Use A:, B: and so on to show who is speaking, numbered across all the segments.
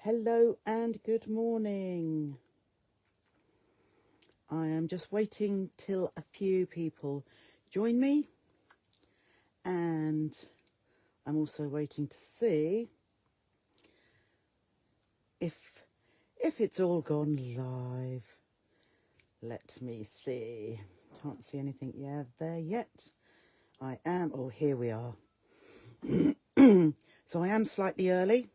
A: Hello and good morning. I am just waiting till a few people join me, and I'm also waiting to see if it's all gone live. Let me see. Can't see anything there yet. I am, oh, here we are. So I am slightly early,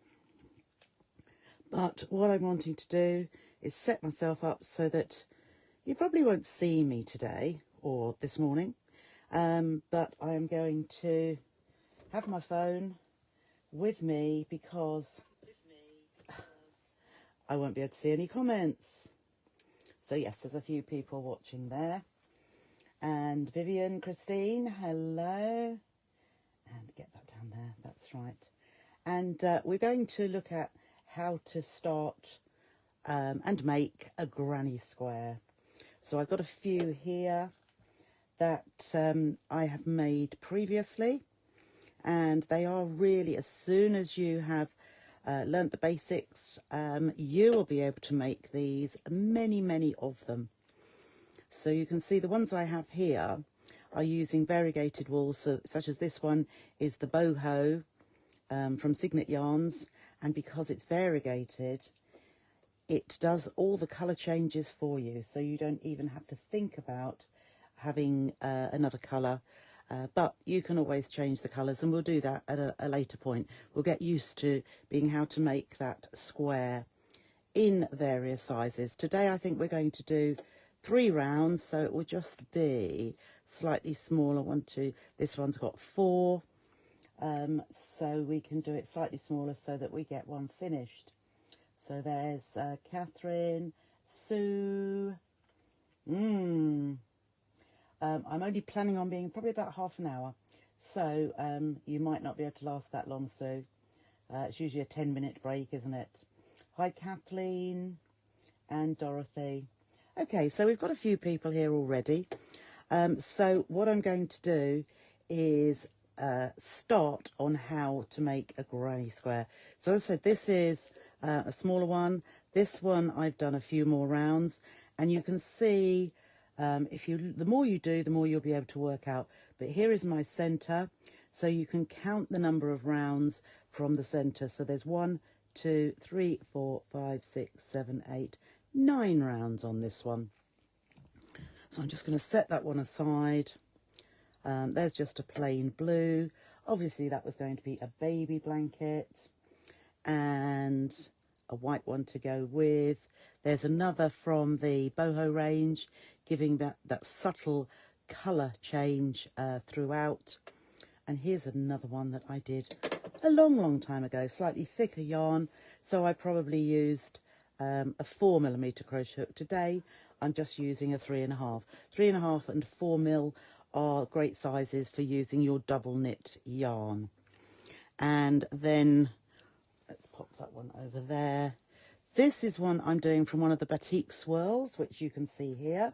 A: but what I'm wanting to do is set myself up so that you probably won't see me today or this morning, but I am going to have my phone with me because I won't be able to see any comments. So yes, there's a few people watching there. And Vivian, Christine, hello. And get that down there, that's right. And we're going to look at how to start and make a granny square. So I've got a few here that I have made previously, and they are really, as soon as you have learnt the basics, you will be able to make these, many of them. So you can see the ones I have here are using variegated wool, so, such as this one is the boho from Signet Yarns, and because it's variegated, it does all the colour changes for you, so you don't even have to think about having another colour, but you can always change the colours, and we'll do that at a later point. We'll get used to being how to make that square in various sizes. Today I think we're going to do 3 rounds, so it will just be slightly smaller. 1, 2, this one's got 4, so we can do it slightly smaller so that we get one finished. So there's Catherine, Sue. I'm only planning on being probably about half an hour, so you might not be able to last that long, Sue. It's usually a 10-minute break, isn't it? Hi, Kathleen and Dorothy. Okay, so we've got a few people here already. So what I'm going to do is start on how to make a granny square. So as I said, this is a smaller one. This one I've done a few more rounds, and you can see the more you do, the more you'll be able to work out. But here is my centre, so you can count the number of rounds from the centre. So there's 1, 2, 3, 4, 5, 6, 7, 8, 9 rounds on this one. So I'm just going to set that one aside. There's just a plain blue. Obviously that was going to be a baby blanket, and a white one to go with. There's another from the boho range, giving that subtle colour change throughout. And here's another one that I did a long time ago, slightly thicker yarn, so I probably used a 4mm crochet hook. Today I'm just using a 3.5. 3.5 and 4mm are great sizes for using your double knit yarn. And then let's pop that one over there. This is one I'm doing from one of the batik swirls, which you can see here.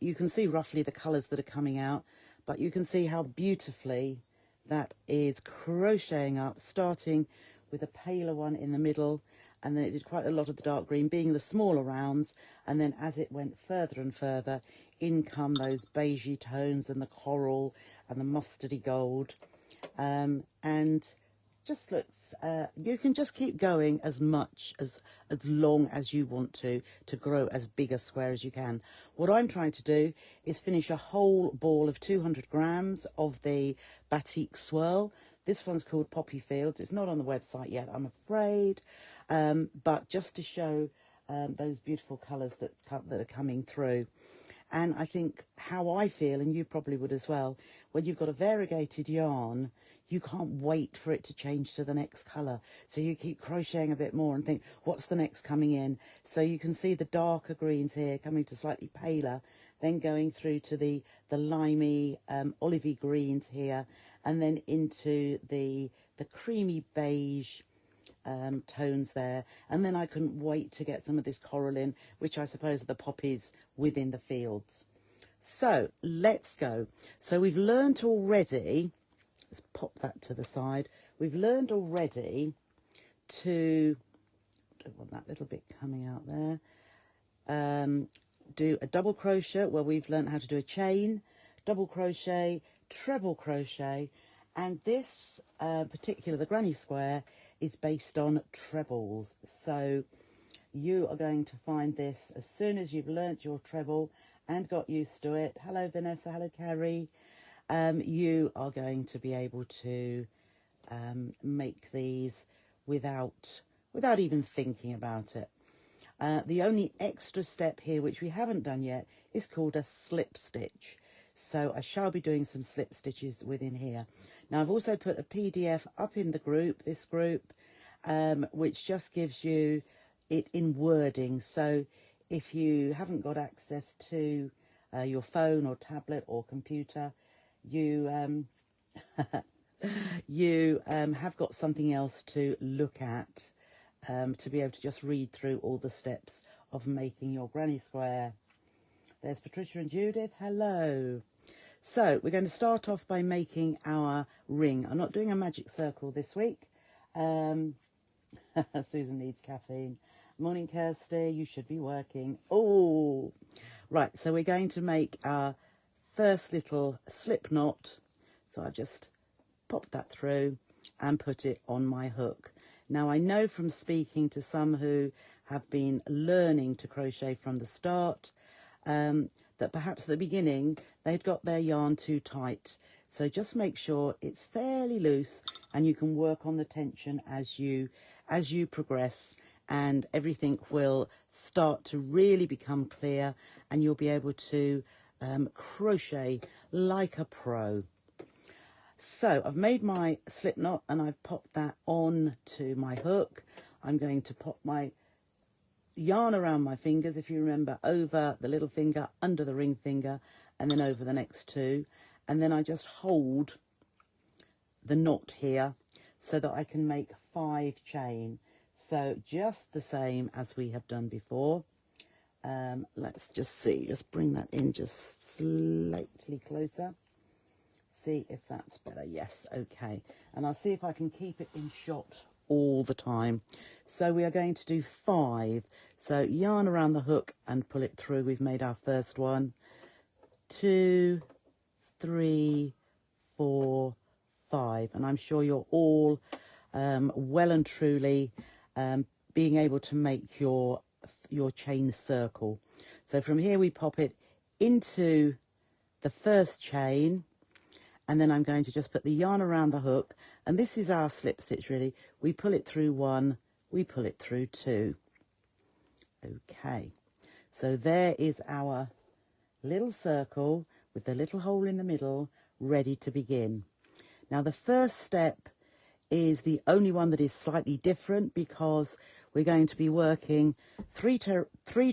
A: You can see roughly the colours that are coming out, but you can see how beautifully that is crocheting up, starting with a paler one in the middle, and then it did quite a lot of the dark green, being the smaller rounds, and then as it went further and further, in come those beigey tones and the coral and the mustardy gold, and just looks, you can just keep going as long as you want to grow as big a square as you can. What I'm trying to do is finish a whole ball of 200 grams of the batik swirl. This one's called Poppy Fields. It's not on the website yet, I'm afraid, but just to show those beautiful colours that are coming through. And I think how I feel, and you probably would as well, when you've got a variegated yarn, you can't wait for it to change to the next colour. So you keep crocheting a bit more and think, what's the next coming in? So you can see the darker greens here coming to slightly paler, then going through to the limey, olivey greens here, and then into the creamy beige tones there. And then I couldn't wait to get some of this coral in, which I suppose are the poppies within the fields. So let's go. So we've learnt already, let's pop that to the side, we've learned already to want that little bit coming out there. Do a double crochet. Well, we've learned how to do a chain, double crochet, treble crochet, and this particular, the granny square, is based on trebles. So you are going to find this as soon as you've learnt your treble and got used to it. Hello Vanessa, hello Carrie. You are going to be able to make these without even thinking about it. The only extra step here, which we haven't done yet, is called a slip stitch. So I shall be doing some slip stitches within here. Now I've also put a PDF up in the group, this group, which just gives you it in wording. So if you haven't got access to your phone or tablet or computer, you you have got something else to look at, to be able to just read through all the steps of making your granny square. There's Patricia and Judith, hello. So we're going to start off by making our ring. I'm not doing a magic circle this week. Susan needs caffeine. Morning Kirsty, you should be working. Oh, right, so we're going to make our first little slip knot. So I've just popped that through and put it on my hook. Now I know from speaking to some who have been learning to crochet from the start that perhaps at the beginning they'd got their yarn too tight. So just make sure it's fairly loose and you can work on the tension as you progress, and everything will start to really become clear and you'll be able to crochet like a pro. So I've made my slip knot and I've popped that on to my hook. I'm going to pop my yarn around my fingers, if you remember, over the little finger, under the ring finger, and then over the next two. And then I just hold the knot here so that I can make 5 chain. So just the same as we have done before. Let's just see, just bring that in just slightly closer. See if that's better. Yes, okay. And I'll see if I can keep it in shot all the time. So we are going to do 5. So yarn around the hook and pull it through. We've made our first one. 2, 3, 4, 5. And I'm sure you're all well and truly being able to make your chain circle. So from here we pop it into the first chain, and then I'm going to just put the yarn around the hook, and this is our slip stitch really. We pull it through 1, we pull it through 2. Okay, so there is our little circle with the little hole in the middle, ready to begin. Now the first step is the only one that is slightly different, because we're going to be working 3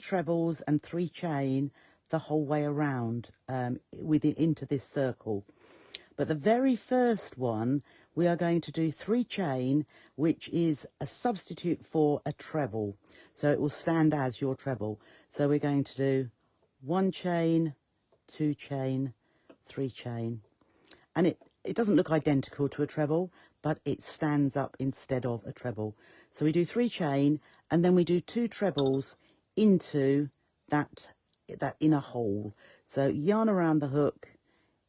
A: trebles and 3 chain the whole way around into this circle. But the very first one, we are going to do 3 chain, which is a substitute for a treble. So it will stand as your treble. So we're going to do 1 chain, 2 chain, 3 chain. And it doesn't look identical to a treble, but it stands up instead of a treble. So we do 3 chain, and then we do 2 trebles into that inner hole. So yarn around the hook,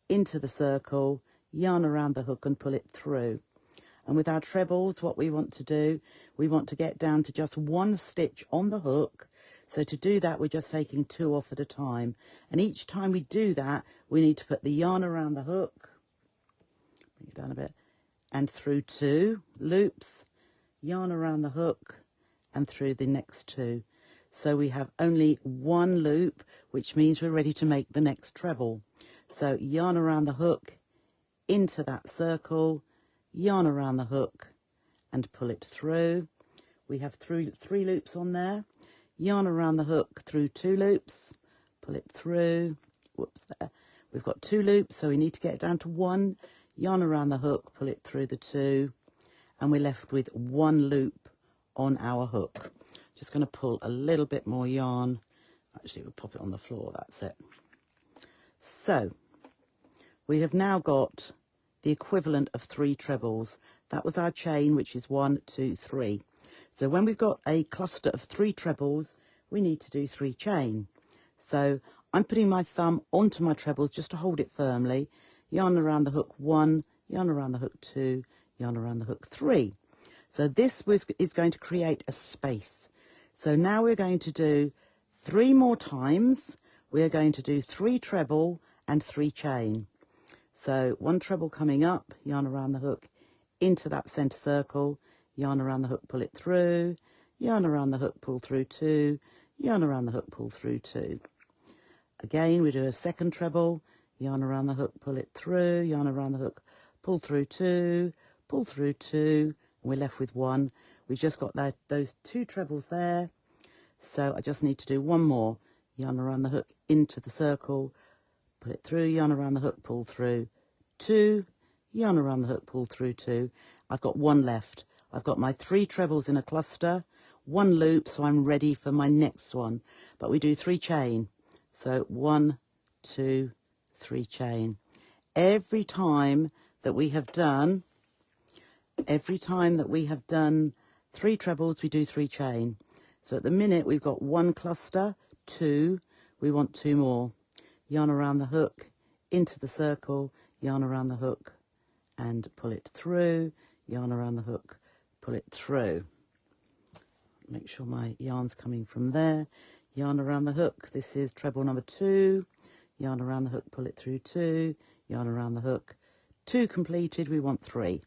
A: into the circle, yarn around the hook and pull it through. And with our trebles, what we want to do, we want to get down to just 1 stitch on the hook. So to do that, we're just taking 2 off at a time. And each time we do that, we need to put the yarn around the hook, bring it down a bit, and through 2 loops, yarn around the hook and through the next 2. So we have only 1 loop, which means we're ready to make the next treble. So yarn around the hook, into that circle, yarn around the hook and pull it through. We have 3 loops on there, yarn around the hook through 2 loops, pull it through, whoops there. We've got 2 loops, so we need to get it down to 1, yarn around the hook, pull it through the 2, and we're left with 1 loop on our hook. Just going to pull a little bit more yarn. Actually, we'll pop it on the floor, that's it. So we have now got the equivalent of 3 trebles. That was our chain, which is 1, 2, 3. So when we've got a cluster of 3 trebles, we need to do 3 chain. So I'm putting my thumb onto my trebles just to hold it firmly. Yarn around the hook 1, yarn around the hook 2, yarn around the hook 3. So this is going to create a space. So now we're going to do 3 more times. We're going to do 3 treble and 3 chain. So 1 treble coming up, yarn around the hook into that centre circle, yarn around the hook, pull it through, yarn around the hook, pull through 2, yarn around the hook, pull through 2. Again, we do a 2nd treble, yarn around the hook, pull it through, yarn around the hook, pull through 2, pull through 2, and we're left with 1. We've just got those 2 trebles there, so I just need to do 1 more. Yarn around the hook into the circle, pull it through, yarn around the hook, pull through 2, yarn around the hook, pull through 2. I've got 1 left. I've got my 3 trebles in a cluster, 1 loop, so I'm ready for my next one. But we do 3 chain. So 1, 2, 3 chain. Every time that we have done 3 trebles, we do 3 chain. So at the minute we've got 1 cluster, 2, we want 2 more. Yarn around the hook, into the circle, yarn around the hook and pull it through, yarn around the hook, pull it through. Make sure my yarn's coming from there. Yarn around the hook, this is treble number 2, yarn around the hook, pull it through 2, yarn around the hook, 2 completed, we want 3.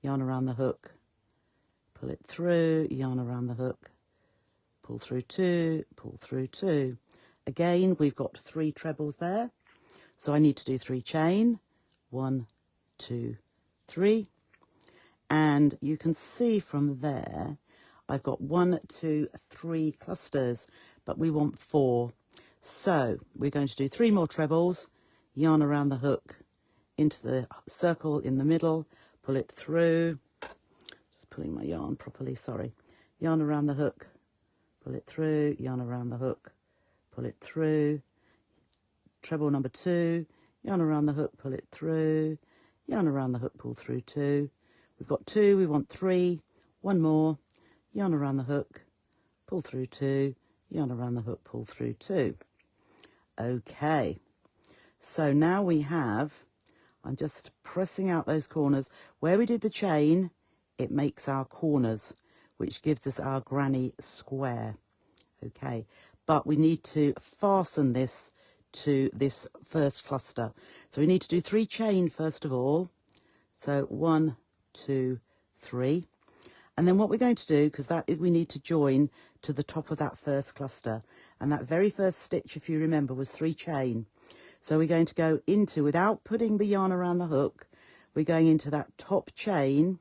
A: Yarn around the hook, pull it through, yarn around the hook, pull through 2, pull through 2. Again, we've got 3 trebles there, so I need to do 3 chain, 1, 2, 3, and you can see from there I've got 1, 2, 3 clusters, but we want 4. So we're going to do 3 more trebles, yarn around the hook, into the circle in the middle, pull it through, just pulling my yarn properly, sorry, yarn around the hook, pull it through, yarn around the hook, pull it through, treble number 2, yarn around the hook, pull it through, yarn around the hook, pull through 2. We've got 2, we want 3, 1 more, yarn around the hook, pull through 2, yarn around the hook, pull through 2. Okay, so now we have, I'm just pressing out those corners. Where we did the chain, it makes our corners, which gives us our granny square. Okay, but we need to fasten this to this first cluster. So we need to do 3 chain first of all. So 1, 2, 3. And then what we're going to do, because that is, we need to join to the top of that first cluster. And that very first stitch, if you remember, was 3 chain. So we're going to go into, without putting the yarn around the hook, we're going into that top chain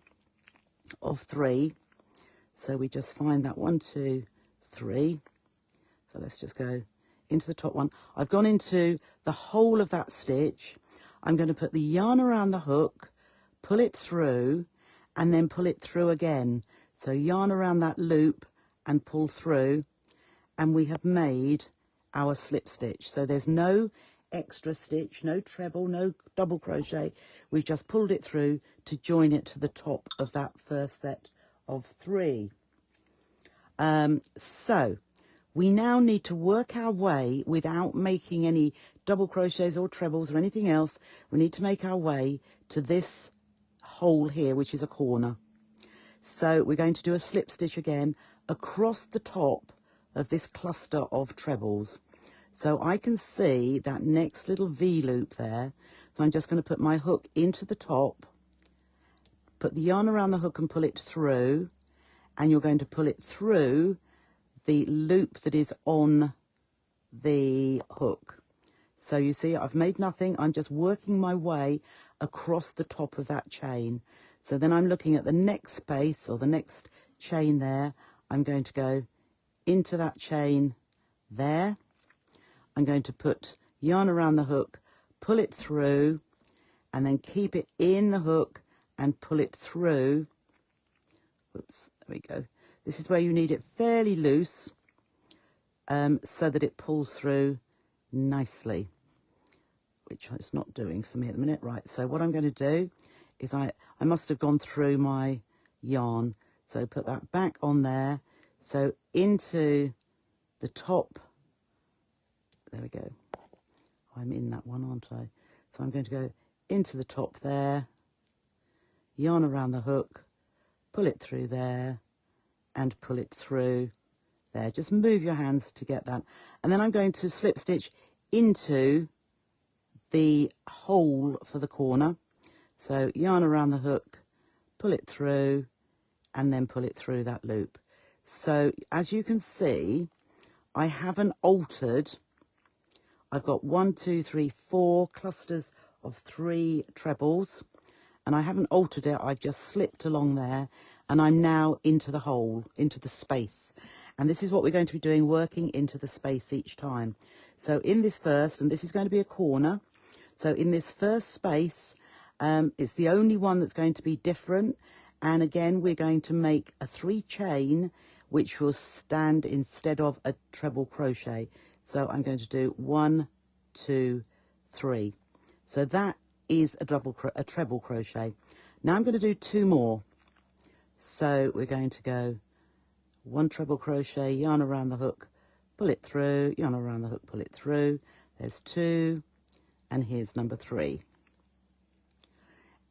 A: of 3. So we just find that 1, 2, 3. So let's just go into the top one. I've gone into the whole of that stitch. I'm going to put the yarn around the hook, pull it through, and then pull it through again. So yarn around that loop and pull through, and we have made our slip stitch. So there's no extra stitch, no treble, no double crochet. We've just pulled it through to join it to the top of that first set of 3. So we now need to work our way without making any double crochets or trebles or anything else. We need to make our way to this hole here, which is a corner. So we're going to do a slip stitch again across the top of this cluster of trebles. So I can see that next little V loop there. So I'm just going to put my hook into the top, put the yarn around the hook and pull it through, and you're going to pull it through the loop that is on the hook. So you see, I've made nothing. I'm just working my way across the top of that chain. So then I'm looking at the next space or the next chain there. I'm going to go into that chain there. I'm going to put yarn around the hook, pull it through, and then keep it in the hook and pull it through. Oops, there we go. This is where you need it fairly loose so that it pulls through nicely, which it's not doing for me at the minute. Right, so what I'm going to do is I must have gone through my yarn. So put that back on there. So into the top, there we go. I'm in that one, aren't I? So I'm going to go into the top there, yarn around the hook, pull it through there, and pull it through there. Just move your hands to get that. And then I'm going to slip stitch into the hole for the corner. So yarn around the hook, pull it through, and then pull it through that loop. So as you can see, I haven't altered. I've got 1, 2, 3, 4 clusters of 3 trebles, and I haven't altered it. I've just slipped along there, and I'm now into the hole, into the space. And this is what we're going to be doing, working into the space each time. So in this first, and this is going to be a corner, so in this first space, it's the only one that's going to be different. And again, we're going to make a 3 chain, which will stand instead of a treble crochet. So I'm going to do 1, 2, 3. So that is a treble crochet. Now I'm going to do 2 more. So we're going to go 1 treble crochet, yarn around the hook, pull it through, yarn around the hook, pull it through. There's 2, and here's number 3.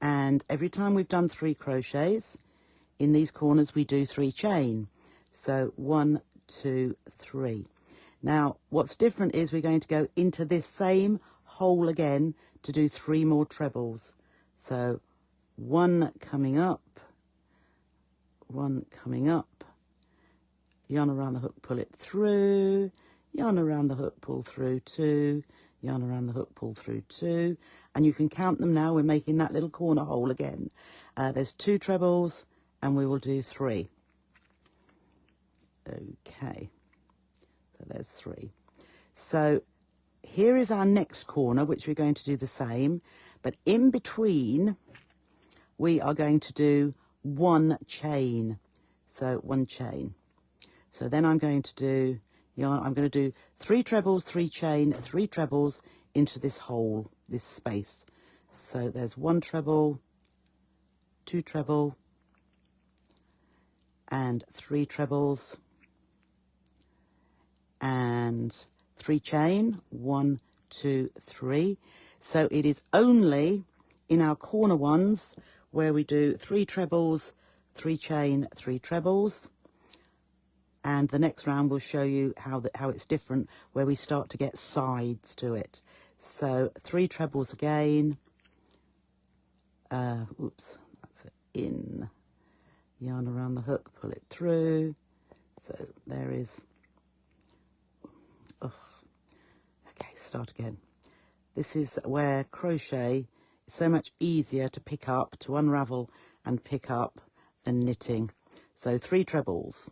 A: And every time we've done 3 crochets in these corners, we do 3 chain. So 1, 2, 3. Now what's different is we're going to go into this same hole again to do 3 more trebles. So 1 coming up, 1 coming up, yarn around the hook, pull it through, yarn around the hook, pull through 2, yarn around the hook, pull through 2, and you can count them now. We're making that little corner hole again. There's 2 trebles, and we will do 3. Okay, so there's 3. So here is our next corner, which we're going to do the same, but in between we are going to do 1 chain. So 1 chain. So then I'm going to do yarn. I'm going to do 3 trebles, 3 chain, 3 trebles into this hole, this space. So there's 1 treble, 2 treble, and 3 trebles, and 3 chain, 1, 2, 3. So it is only in our corner ones where we do 3 trebles, 3 chain, 3 trebles. And the next round will show you how it's different, where we start to get sides to it. So 3 trebles again. Oops, that's it. In. Yarn around the hook, pull it through. So there is. Oh. Okay, start again. This is where crochet is so much easier to pick up, to unravel and pick up than knitting. So 3 trebles.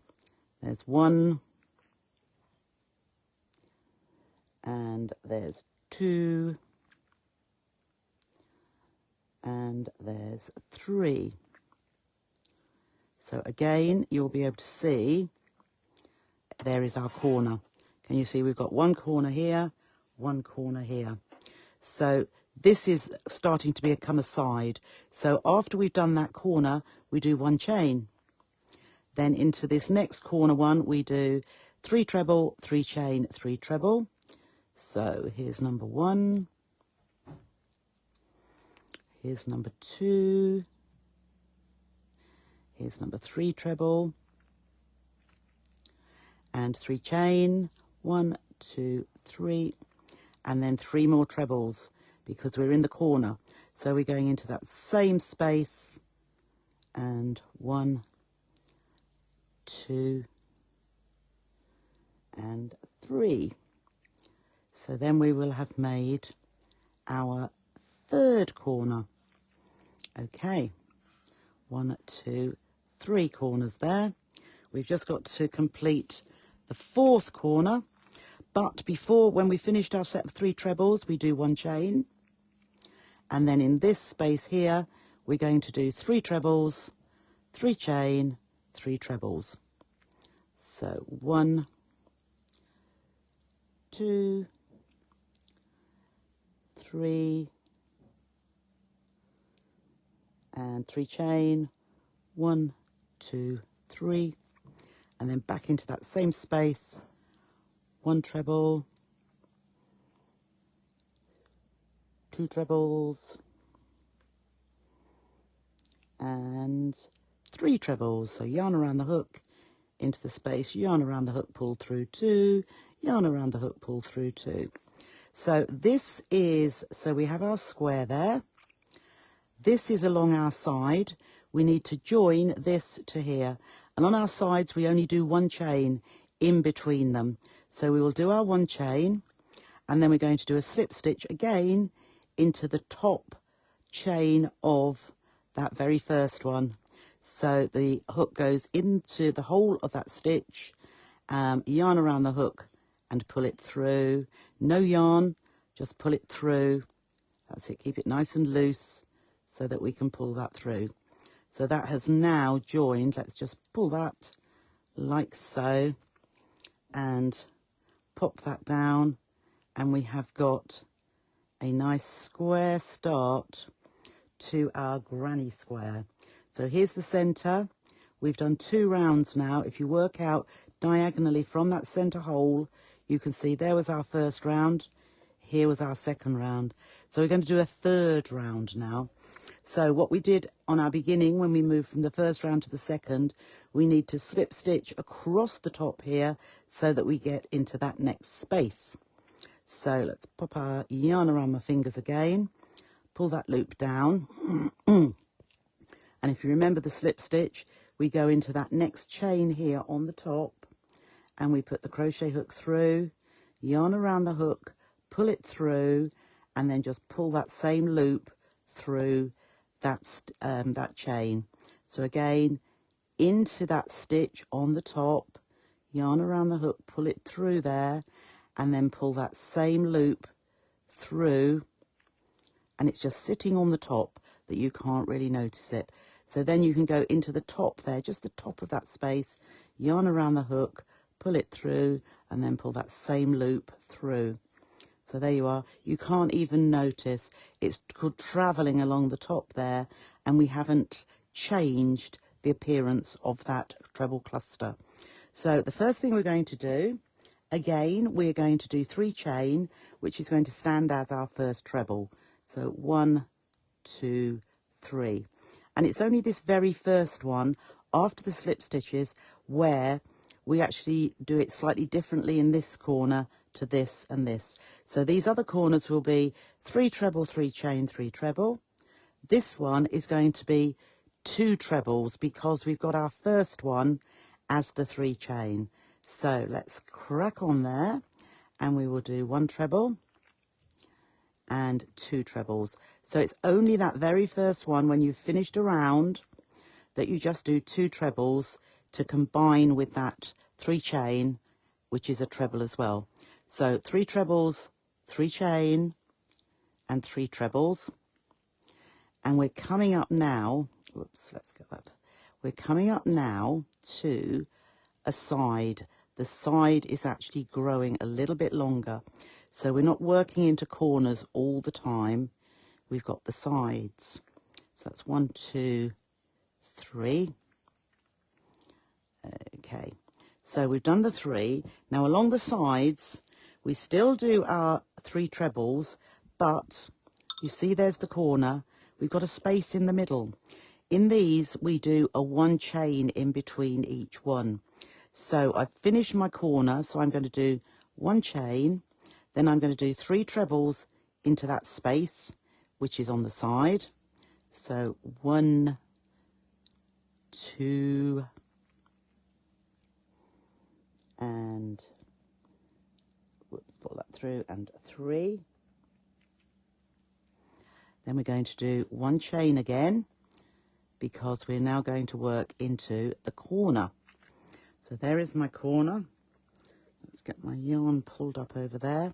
A: There's 1, and there's 2, and there's 3. So again, you'll be able to see there is our corner. Can you see we've got 1 corner here, 1 corner here. So this is starting to become a side. So after we've done that corner, we do 1 chain. Then into this next corner one, we do 3 treble, 3 chain, 3 treble. So here's number 1. Here's number 2. Here's number 3 treble. And 3 chain, 1, 2, 3. And then 3 more trebles because we're in the corner. So we're going into that same space. And 1, 2, and 3. So then we will have made our 3rd corner. Okay, 1, 2, 3 corners there. We've just got to complete the 4th corner, but before, when we finished our set of 3 trebles, we do 1 chain, and then in this space here we're going to do 3 trebles, 3 chain, 3 trebles. So 1, 2, 3, and 3 chain, 1, 2, 3, and then back into that same space, 1 treble, 2 trebles, and 3 trebles. So yarn around the hook into the space, yarn around the hook, pull through 2, yarn around the hook, pull through 2. So this is, so we have our square there. This is along our side. We need to join this to here. And on our sides, we only do 1 chain in between them. So we will do our 1 chain, and then we're going to do a slip stitch again into the top chain of that very first one. So the hook goes into the whole of that stitch, yarn around the hook and pull it through. No yarn, just pull it through. That's it, keep it nice and loose so that we can pull that through. So that has now joined. Let's just pull that like so and pop that down, and we have got a nice square start to our granny square. So here's the centre. We've done 2 rounds now. If you work out diagonally from that centre hole, you can see there was our first round, here was our second round. So we're going to do a 3rd round now. So what we did on our beginning, when we moved from the first round to the second, we need to slip stitch across the top here so that we get into that next space. So let's pop our yarn around my fingers again, pull that loop down, and if you remember the slip stitch, we go into that next chain here on the top, and we put the crochet hook through, yarn around the hook, pull it through, and then just pull that same loop through that chain. So again, into that stitch on the top, yarn around the hook, pull it through there, and then pull that same loop through, and it's just sitting on the top that you can't really notice it. So then you can go into the top there, just the top of that space, yarn around the hook, pull it through, and then pull that same loop through. So there you are. You can't even notice. It's called travelling along the top there, and we haven't changed the appearance of that treble cluster. So the first thing we're going to do, again, we're going to do 3 chain, which is going to stand as our first treble. So 1, 2, 3. And it's only this very first one after the slip stitches where we actually do it slightly differently in this corner to this and this. So these other corners will be 3 treble, 3 chain, 3 treble. This one is going to be 2 trebles because we've got our first one as the 3 chain. So let's crack on there, and we will do 1 treble and 2 trebles. So it's only that very first one when you've finished a round that you just do 2 trebles to combine with that 3 chain, which is a treble as well. So 3 trebles, 3 chain, and 3 trebles. And we're coming up now, whoops, let's get that. We're coming up now to a side. The side is actually growing a little bit longer. So we're not working into corners all the time. We've got the sides. So that's 1, 2, 3. Okay, so we've done the 3. Now along the sides, we still do our 3 trebles, but you see there's the corner. We've got a space in the middle. In these, we do a 1 chain in between each one. So I've finished my corner, so I'm going to do 1 chain, then I'm going to do 3 trebles into that space, which is on the side. So 1, 2, and whoops, pull that through, and 3. Then we're going to do 1 chain again, because we're now going to work into the corner. So there is my corner. Let's get my yarn pulled up over there.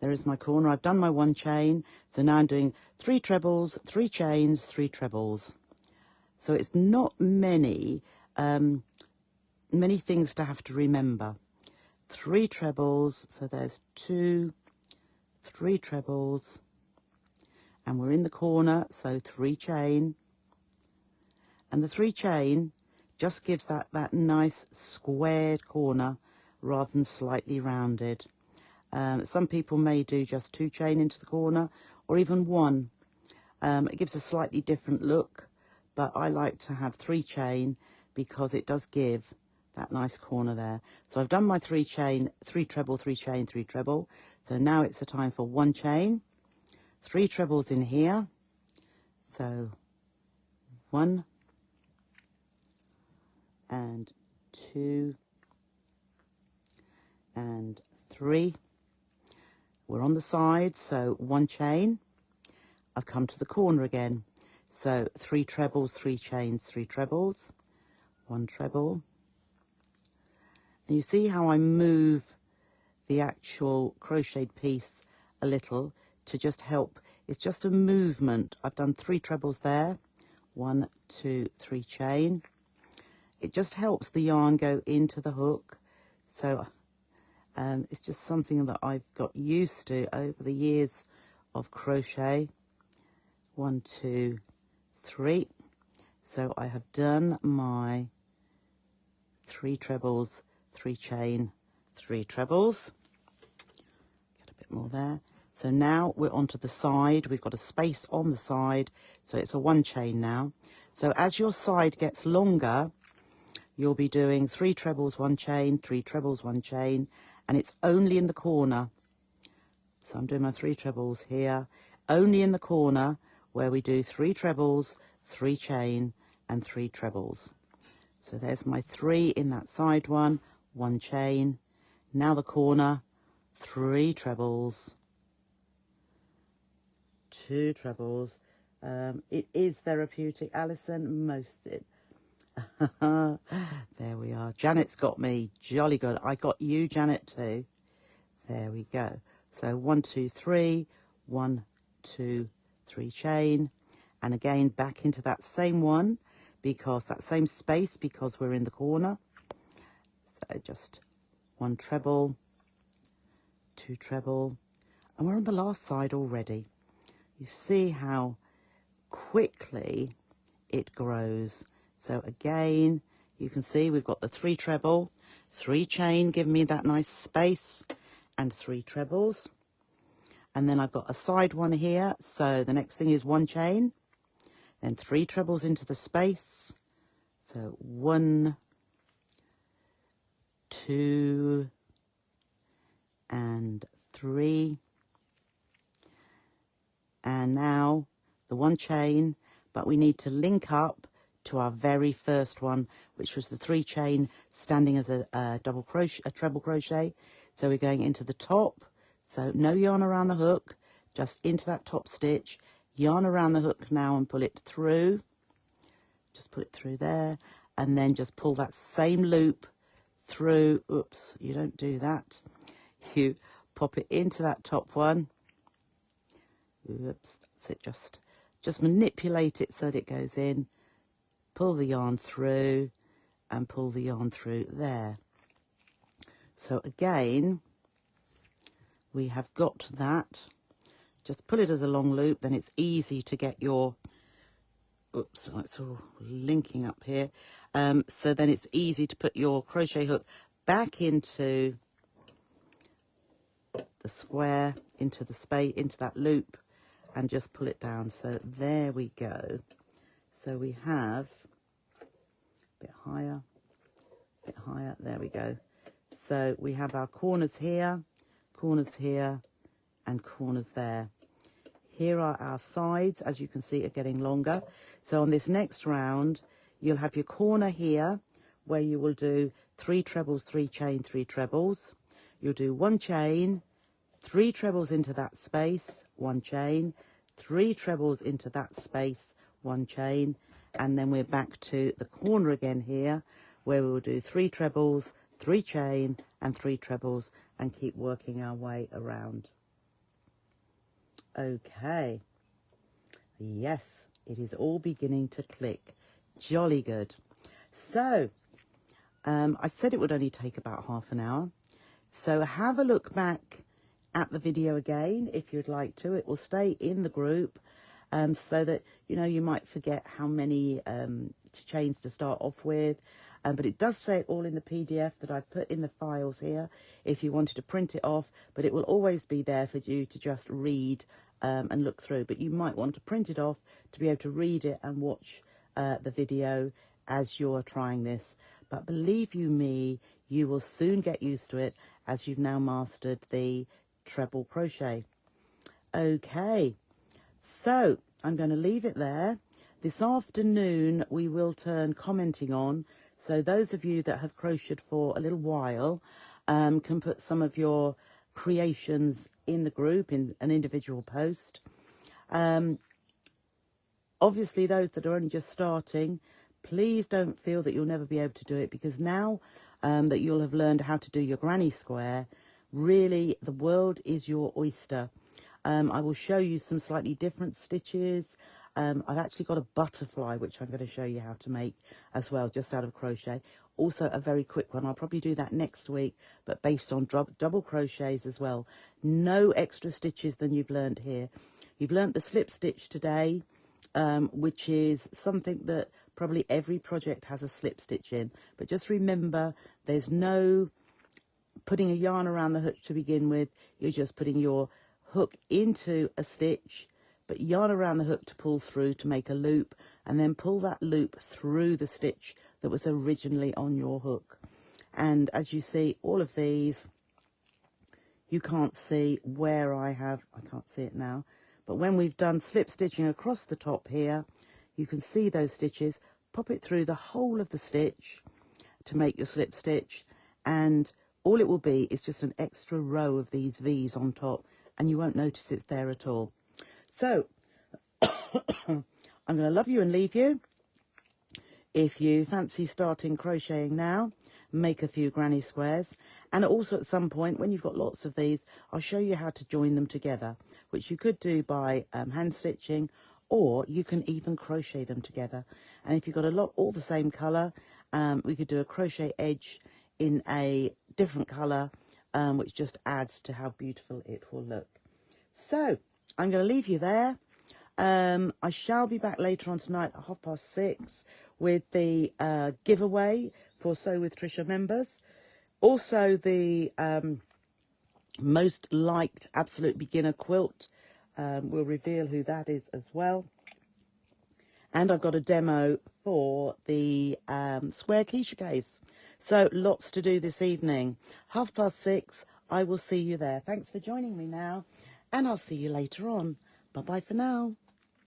A: There is my corner. I've done my 1 chain. So now I'm doing 3 trebles, 3 chains, 3 trebles. So it's not many things to have to remember. 3 trebles, so there's 2, 3 trebles, and we're in the corner, so 3 chain. And the 3 chain just gives that nice squared corner rather than slightly rounded. Some people may do just 2 chain into the corner or even 1. It gives a slightly different look, but I like to have 3 chain because it does give that nice corner there. So I've done my 3 chain, 3 treble, 3 chain, 3 treble. So now it's a time for 1 chain, 3 trebles in here. So 1 and 2 and 3. We're on the side, so 1 chain. I've come to the corner again. So 3 trebles, 3 chains, 3 trebles, 1 treble. And you see how I move the actual crocheted piece a little to just help. It's just a movement. I've done 3 trebles there. 1, 2, 3 chain. It just helps the yarn go into the hook. So it's just something that I've got used to over the years of crochet. 1, 2, 3. So I have done my 3 trebles, 3 chain, 3 trebles. Get a bit more there. So now we're onto the side. We've got a space on the side, so it's a 1 chain now. So as your side gets longer, you'll be doing 3 trebles, 1 chain, 3 trebles, 1 chain, and it's only in the corner. So I'm doing my 3 trebles here, only in the corner where we do 3 trebles, 3 chain, and 3 trebles. So there's my 3 in that side one, 1 chain. Now the corner, 3 trebles, 2 trebles. It is therapeutic, Alison, most it. There we are. Janet's got me. Jolly good. I got you, Janet, too. There we go. So 1, 2, 3, 1, 2, 3 chain. And again, back into that same one, because that same space, because we're in the corner. So just 1 treble, 2 treble. And we're on the last side already. You see how quickly it grows. So again, you can see we've got the 3 treble, 3 chain, give me that nice space, and 3 trebles. And then I've got a side one here, so the next thing is 1 chain, then 3 trebles into the space. So 1, 2, and 3. And now the 1 chain, but we need to link up to our very first one, which was the 3 chain standing as a double crochet, a treble crochet. So we're going into the top, so no yarn around the hook, just into that top stitch, yarn around the hook now and pull it through, just pull it through there, and then just pull that same loop through. Oops, you don't do that, you pop it into that top one. Oops, that's it, just manipulate it so that it goes in, pull the yarn through and pull the yarn through there. So again, we have got that. Just pull it as a long loop, then it's easy to get your, oops, it's all linking up here. So then it's easy to put your crochet hook back into the square, into the space, into that loop, and just pull it down. So there we go. So we have a bit higher, there we go. So we have our corners here, and corners there. Here are our sides, as you can see, are getting longer. So on this next round, you'll have your corner here, where you will do 3 trebles, 3 chain, 3 trebles. You'll do 1 chain, 3 trebles into that space, 1 chain, 3 trebles into that space, 1 chain, and then we're back to the corner again here, where we will do 3 trebles, 3 chain, and 3 trebles, and keep working our way around. Okay. Yes, it is all beginning to click. Jolly good. So, I said it would only take about half an hour. So have a look back at the video again if you'd like to. It will stay in the group so that, you know, you might forget how many chains to start off with. But it does say it all in the PDF that I've put in the files here if you wanted to print it off, but it will always be there for you to just read and look through. But you might want to print it off to be able to read it and watch the video as you're trying this. But believe you me, you will soon get used to it as you've now mastered the treble crochet. Okay, so I'm going to leave it there. This afternoon we will turn commenting on, so those of you that have crocheted for a little while can put some of your creations in the group in an individual post. Obviously those that are only just starting, please don't feel that you'll never be able to do it, because now that you'll have learned how to do your granny square, really the world is your oyster. I will show you some slightly different stitches. I've actually got a butterfly which I'm going to show you how to make as well, just out of crochet. Also a very quick one, I'll probably do that next week, but based on double crochets as well. No extra stitches than you've learned here. You've learned the slip stitch today, which is something that probably every project has a slip stitch in, but just remember there's no putting a yarn around the hook to begin with. You're just putting your hook into a stitch, but yarn around the hook to pull through to make a loop, and then pull that loop through the stitch that was originally on your hook. And as you see, all of these, you can't see where I can't see it now, but when we've done slip stitching across the top here, you can see those stitches. Pop it through the whole of the stitch to make your slip stitch, and all it will be is just an extra row of these V's on top, and you won't notice it's there at all. So I'm going to love you and leave you. If you fancy starting crocheting now, make a few granny squares, and also at some point when you've got lots of these, I'll show you how to join them together, which you could do by hand stitching, or you can even crochet them together. And if you've got a lot all the same colour, we could do a crochet edge in a different colour, which just adds to how beautiful it will look. So I'm going to leave you there. I shall be back later on tonight at 6:30 with the giveaway for Sew with Trisha members. Also the most liked absolute beginner quilt. We'll reveal who that is as well. And I've got a demo for the square quiche case. So lots to do this evening. 6:30, I will see you there. Thanks for joining me now, and I'll see you later on. Bye-bye for now.